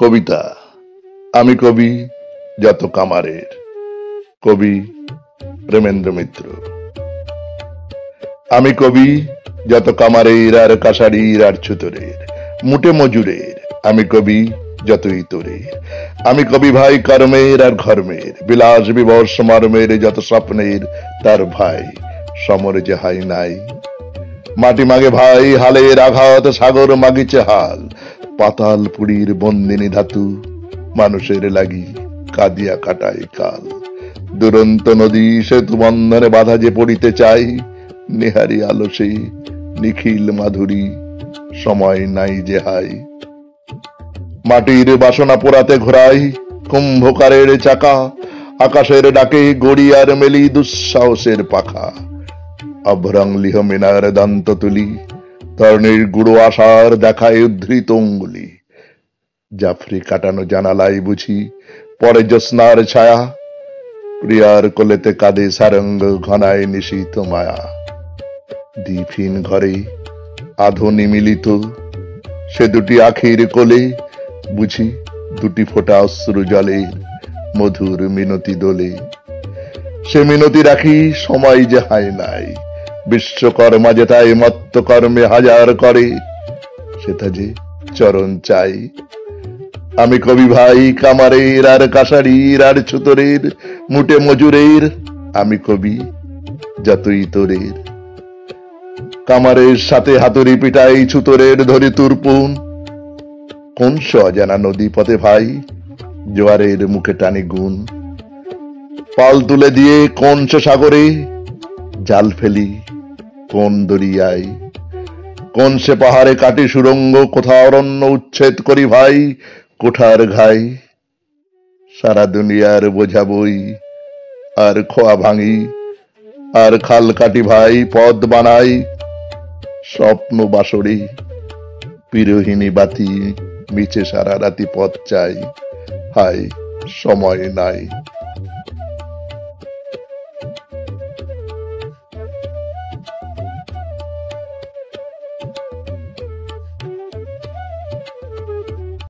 কবিতা। আমি কবি যত কামারের। কবি প্রেমেন্দ্র মিত্র। আমি কবি যত কামারের আর কাসারির আর ছুতরের, মুটে মজুরের। আমি কবি যত ইতরের। আমি কবি ভাই কর্মের আর ঘর্মের, বিলাস বিবশ মর্মের যত স্বপ্নের তার ভাই সমরে যে হাই নাই। মাটি মাগে ভাই হালের আঘাত, সাগর মাগিছে হাল। পাতাল পুরীর বন্দিনী ধাতু, মানুষের লাগি কাঁদিয়া কাটায় কাল। দুরন্ত নদী সেতু বন্ধনে বাধা যে পড়িতে চাই, নেহারি আলসে নিখিল মাধুরী সময় নাই যে হাই। মাটির বাসনা পোড়াতে ঘোরাই কুম্ভকারের চাকা, আকাশের ডাকে গড়িয়ার মেলি দুঃসাহসের পাখা। অভ্রংলিহ মিনার দান্ত তুলি, তর্ণের গুঁড়ো আশার দেখায় উদ্ধৃত অঙ্গুলি। জাফরি কাটানো জানালাই বুঝি পরে জ্যোৎস্নার ছায়া, প্রিয়ার কোলেতে কাঁদে সারঙ্গ ঘনায় নিশীথ মায়া। দীপহীন ঘরে আধো নিমিলিত সে দুটি আখির কোলে, বুঝি দুটি ফোঁটা অশ্রু জলে মধুর মিনতি দোলে। সে মিনতি রাখি সময় যে হায় নাই, বিশ্বকর্মা যেটাই মত্ত কর্মে হাজার করে, সেটা যে চরণ চাই। আমি কবি ভাই কামারের আর কাসারির আর ছুতরের, মুটে মজুরের। আমি কবি যত ইতরের। কামারের সাথে হাতুড়ি পিটাই ছুতরের ধরি তুরপুন। কোন অজানা নদী পথে ভাই জোয়ারের মুখে টানি গুণ। পাল তুলে দিয়ে কোন সাগরে জাল ফেলি কোন দরিয়ায়। কোন সে পাহাড়ে কাটি সুরঙ্গ, কোথা অরণ্য উচ্ছেদ করি ভাই কোঠার ঘাই। সারা দুনিয়ার বোঝা বই আর খোয়া ভাঙি, আর খাল কাটি ভাই পথ বানাই। স্বপ্ন বাসরে বিরোহিনী বাতি মিছে সারা রাতি পথ চাই, হায় সময় নাই।